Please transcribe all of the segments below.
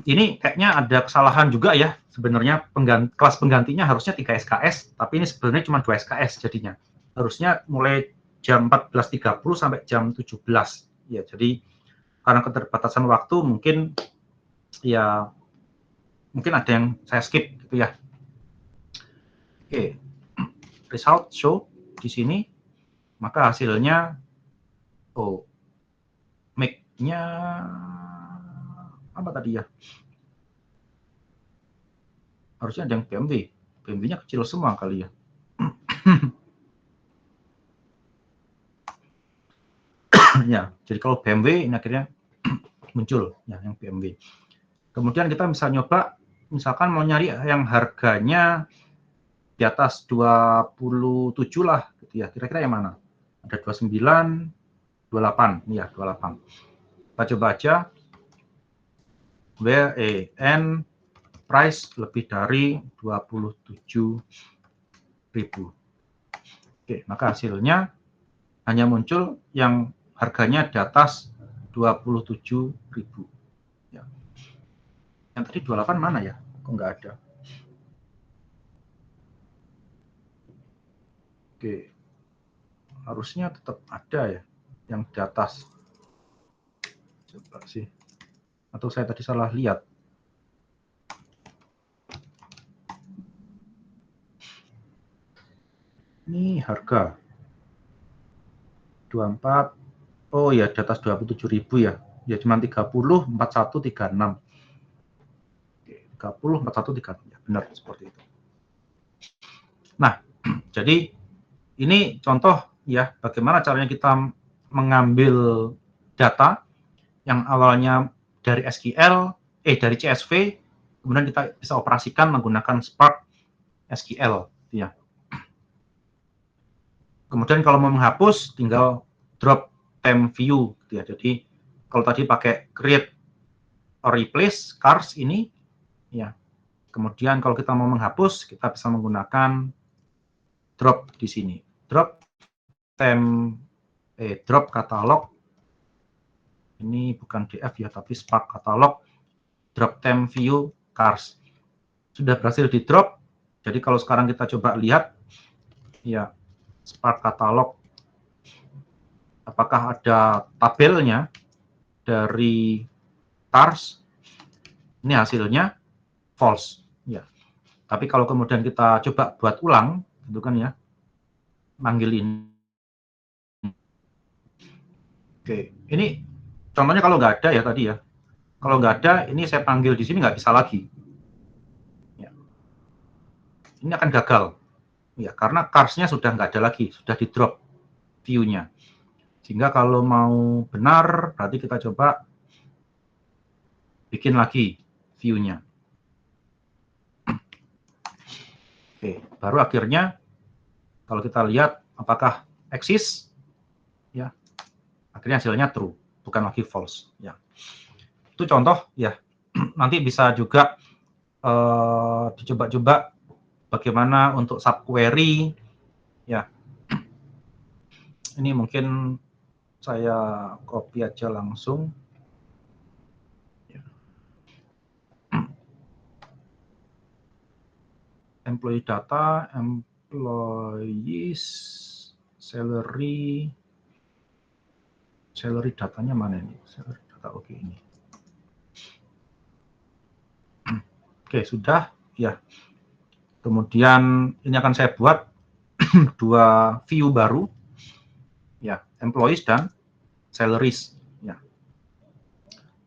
ini kayaknya ada kesalahan juga ya. Sebenarnya kelas penggantinya harusnya 3 SKS, tapi ini sebenarnya cuma 2 SKS jadinya. Harusnya mulai jam 14.30 sampai jam 17. Ya, jadi karena keterbatasan waktu mungkin ada yang saya skip gitu ya. Oke. Result show di sini, maka hasilnya mic-nya apa tadi ya? Harusnya ada yang BMW-nya kecil semua kali ya. Ya, jadi kalau BMW ini akhirnya muncul ya yang BMW. Kemudian kita bisa nyoba, misalkan mau nyari yang harganya di atas 27 lah gitu ya. Kira-kira yang mana? Ada 29, 28. Iya, 28. Kita coba aja WEN price lebih dari 27.000. Oke, maka hasilnya hanya muncul yang harganya di atas 27.000. Ya. Yang tadi 28 mana ya? Kok nggak ada? Oke. Harusnya tetap ada ya yang di atas. Coba sih. Atau saya tadi salah lihat. Ini harga 24. Oh ya, di atas 27.000 ya. Ya cuma 30, 41, 36. Oke, 30, 41, 36. Ya, benar seperti itu. Nah, jadi ini contoh ya bagaimana caranya kita mengambil data yang awalnya dari SQL, dari CSV, kemudian kita bisa operasikan menggunakan Spark SQL ya. Kemudian kalau mau menghapus tinggal drop temp view gitu ya. Jadi kalau tadi pakai create or replace cars ini ya. Kemudian kalau kita mau menghapus kita bisa menggunakan drop di sini. Drop katalog. Ini bukan DF ya, tapi Spark katalog drop temp view cars. Sudah berhasil di drop. Jadi kalau sekarang kita coba lihat ya Spark katalog apakah ada tabelnya dari cars. Ini hasilnya false ya. Tapi kalau kemudian kita coba buat ulang gitu kan ya. Manggil ini. Oke, ini contohnya kalau nggak ada ya tadi ya. Kalau nggak ada, ini saya panggil di sini nggak bisa lagi. Ya. Ini akan gagal. Ya, karena cars-nya sudah nggak ada lagi, sudah di drop view-nya. Sehingga kalau mau benar, berarti kita coba bikin lagi view-nya. Oke, baru akhirnya kalau kita lihat apakah eksis, ya, akhirnya hasilnya true, bukan lagi false. Ya, itu contoh ya. Nanti bisa juga dicoba-coba bagaimana untuk subquery, ya. Ini mungkin saya copy aja langsung. Employee data, employees, salary datanya mana ini? Salary data, oke ini. Oke, sudah ya. Kemudian ini akan saya buat dua view baru, ya, employees dan salaries. Ya.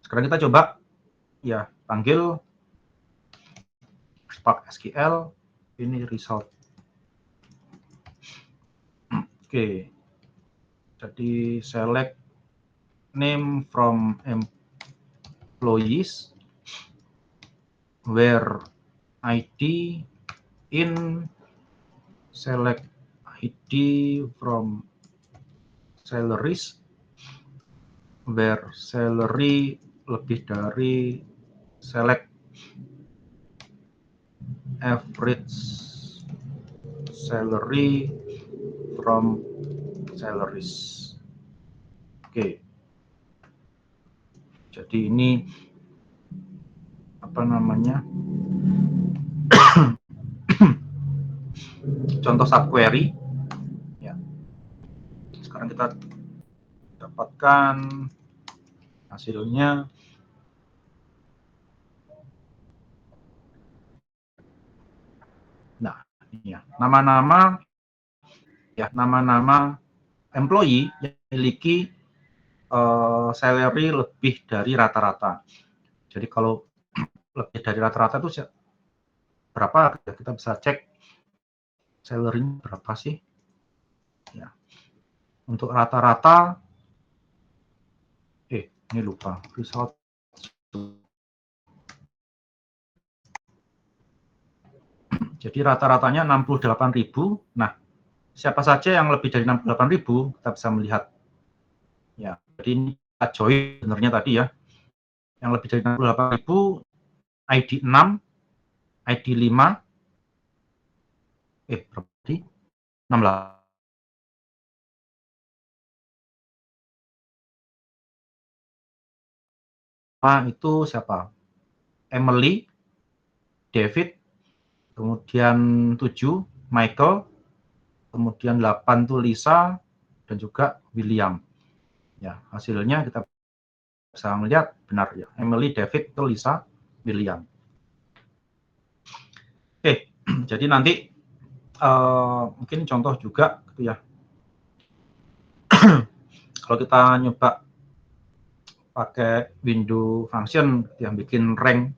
Sekarang kita coba ya panggil Spark SQL, ini result. Oke, jadi select name from employees where ID in select ID from salaries where salary lebih dari select average salary from salaries. Oke. Jadi ini apa namanya, contoh subquery. Ya. Sekarang kita dapatkan hasilnya. Nah, ini ya, nama-nama employee yang memiliki salary lebih dari rata-rata. Jadi kalau lebih dari rata-rata itu berapa? Kita bisa cek salary-nya berapa sih? Ya. Untuk rata-rata, ini lupa result. Jadi rata-ratanya 68.000. Nah, siapa saja yang lebih dari 68.000 kita bisa melihat. Ya, jadi ini kita join sebenarnya tadi ya. Yang lebih dari 68.000 ID 6, ID 5, berarti 16. Itu siapa? Emily, David, kemudian 7 Michael, kemudian 8 itu Lisa, dan juga William. Ya, hasilnya kita bisa melihat benar ya. Emily, David, itu Lisa, William. Jadi nanti mungkin contoh juga gitu ya. Kalau kita nyoba pakai window function yang bikin rank.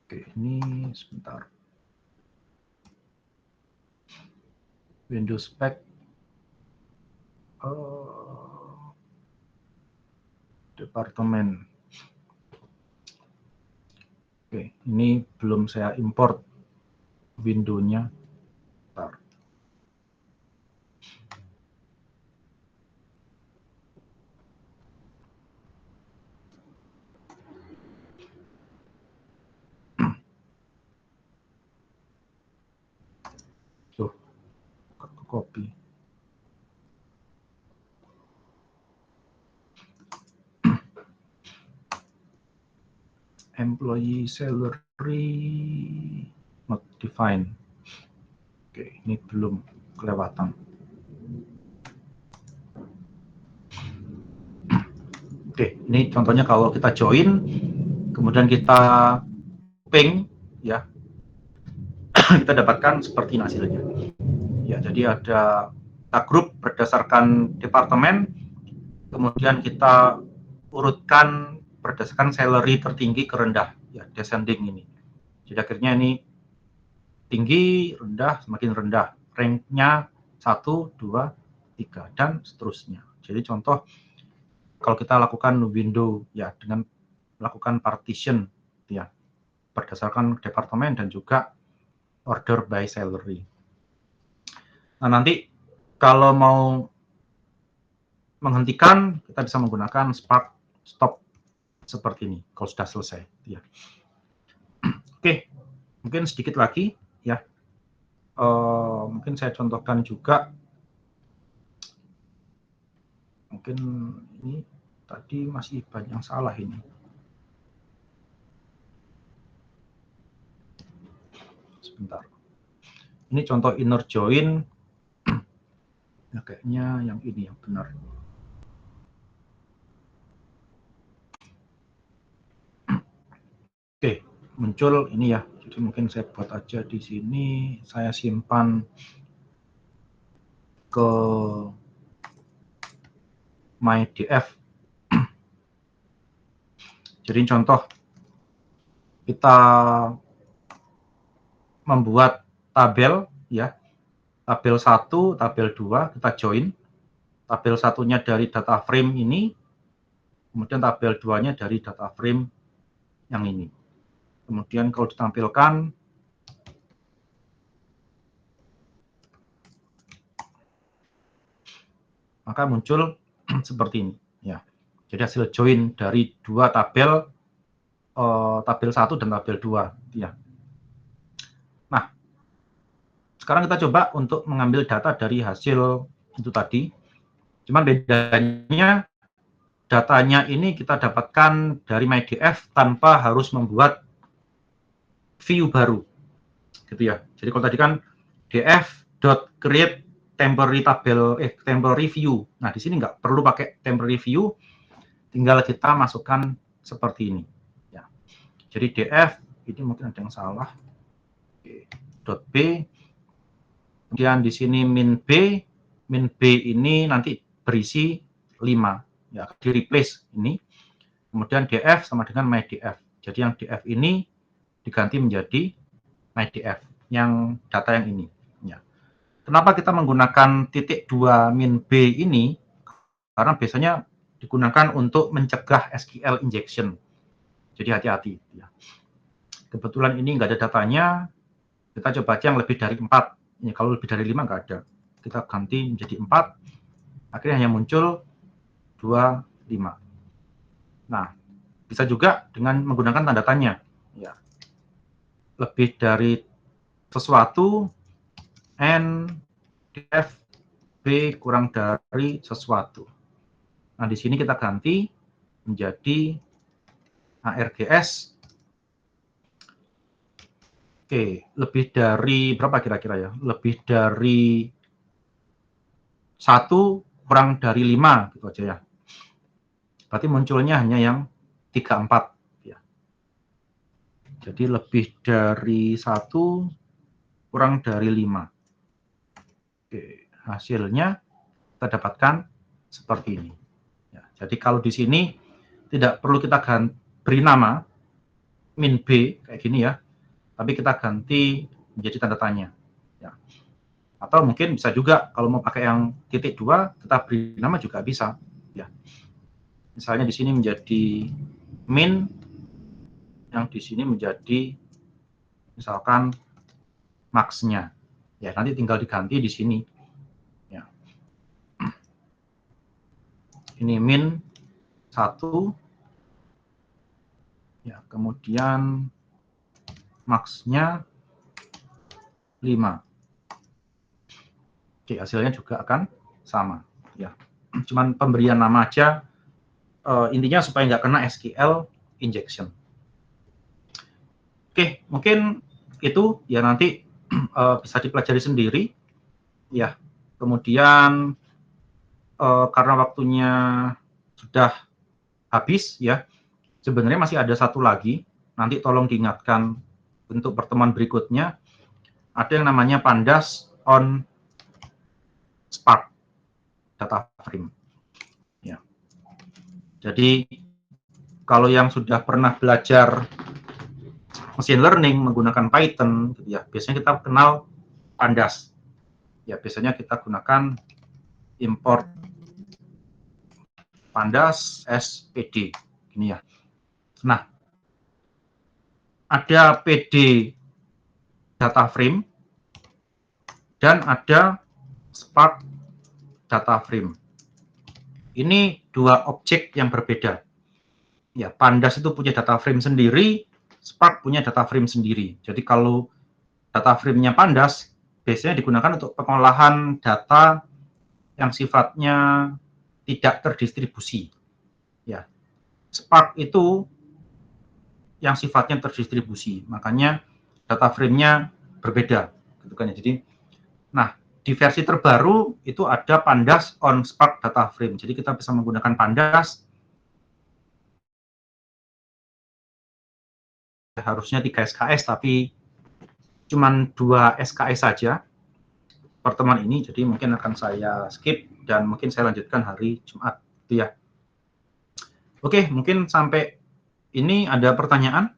Oke, ini sebentar. Windows spec departemen. Oke, ini belum saya import window-nya. Bentar. Tuh, copy. Employee salary not defined. Oke, ini belum kelewatan. Oke, ini contohnya kalau kita join, kemudian kita ping, ya, kita dapatkan seperti hasilnya. Ya, jadi ada kita grup berdasarkan departemen, kemudian kita urutkan berdasarkan salary tertinggi ke rendah, ya, descending ini. Jadi akhirnya ini tinggi, rendah, semakin rendah. Rank-nya 1, 2, 3, dan seterusnya. Jadi contoh, kalau kita lakukan window, ya, dengan melakukan partition, ya, berdasarkan departemen dan juga order by salary. Nah, nanti kalau mau menghentikan, kita bisa menggunakan spark stop seperti ini kalau sudah selesai, ya. Oke, mungkin sedikit lagi, ya. Mungkin saya contohkan juga. Mungkin ini tadi masih banyak yang salah ini. Sebentar. Ini contoh inner join. Ya, kayaknya yang ini yang benar. Oke, muncul ini ya. Jadi mungkin saya buat aja di sini. Saya simpan ke MyDF. Jadi contoh kita membuat tabel, ya. Tabel 1, tabel 2 kita join. Tabel satunya dari data frame ini, kemudian tabel 2-nya dari data frame yang ini. Kemudian kalau ditampilkan, maka muncul seperti ini, ya. Jadi hasil join dari dua tabel, tabel 1 dan tabel 2, ya. Nah, sekarang kita coba untuk mengambil data dari hasil itu tadi. Cuman bedanya datanya ini kita dapatkan dari MyDF tanpa harus membuat view baru, gitu ya. Jadi kalau tadi kan df.create temporary view. Nah, di sini nggak perlu pakai temporary view, tinggal kita masukkan seperti ini. Ya. Jadi df ini mungkin ada yang salah. .b, kemudian di sini min b ini nanti berisi 5, ya, di replace ini. Kemudian df sama dengan mydf. Jadi yang df ini diganti menjadi mydf, yang data yang ini. Ya. Kenapa kita menggunakan titik 2 min b ini? Karena biasanya digunakan untuk mencegah SQL injection. Jadi hati-hati. Ya. Kebetulan ini nggak ada datanya, kita coba aja yang lebih dari 4. Ya, kalau lebih dari 5 nggak ada. Kita ganti menjadi 4, akhirnya hanya muncul 25. Nah, bisa juga dengan menggunakan tanda tanya. Ya. Lebih dari sesuatu, N, df, B kurang dari sesuatu. Nah, di sini kita ganti menjadi ARGS. Oke, lebih dari berapa kira-kira ya? Lebih dari 1 kurang dari 5, gitu aja ya. Berarti munculnya hanya yang 34. Ya. Jadi lebih dari 1 kurang dari 5. Oke, hasilnya kita dapatkan seperti ini. Ya, jadi kalau di sini tidak perlu kita beri nama min b kayak gini ya, tapi kita ganti menjadi tanda tanya. Ya. Atau mungkin bisa juga kalau mau pakai yang titik 2, kita beri nama juga bisa. Ya. Misalnya di sini menjadi min, yang di sini menjadi misalkan max-nya. Ya, nanti tinggal diganti di sini. Ya. Ini min 1. Ya, kemudian max-nya 5. Oke, hasilnya juga akan sama. Ya. Cuman pemberian nama aja, intinya supaya nggak kena SQL injection. Oke, mungkin itu ya, nanti bisa dipelajari sendiri. Ya, kemudian karena waktunya sudah habis ya, sebenarnya masih ada satu lagi, nanti tolong diingatkan untuk pertemuan berikutnya, ada yang namanya Pandas on Spark data frame. Ya. Jadi kalau yang sudah pernah belajar machine learning menggunakan Python, gitu ya, biasanya kita kenal Pandas. Ya, biasanya kita gunakan import Pandas SPD, ini ya. Nah, ada PD data frame dan ada Spark data frame. Ini dua objek yang berbeda. Ya, Pandas itu punya data frame sendiri, Spark punya data frame sendiri. Jadi kalau data frame-nya Pandas biasanya digunakan untuk pengolahan data yang sifatnya tidak terdistribusi. Ya, Spark itu yang sifatnya terdistribusi, makanya data frame-nya berbeda, gitu kan ya. Jadi, nah di versi terbaru itu ada Pandas on Spark data frame. Jadi kita bisa menggunakan Pandas, harusnya 3 SKS tapi cuman 2 SKS saja pertemuan ini, jadi mungkin akan saya skip dan mungkin saya lanjutkan hari Jumat, itu ya. Oke, mungkin sampai ini ada pertanyaan?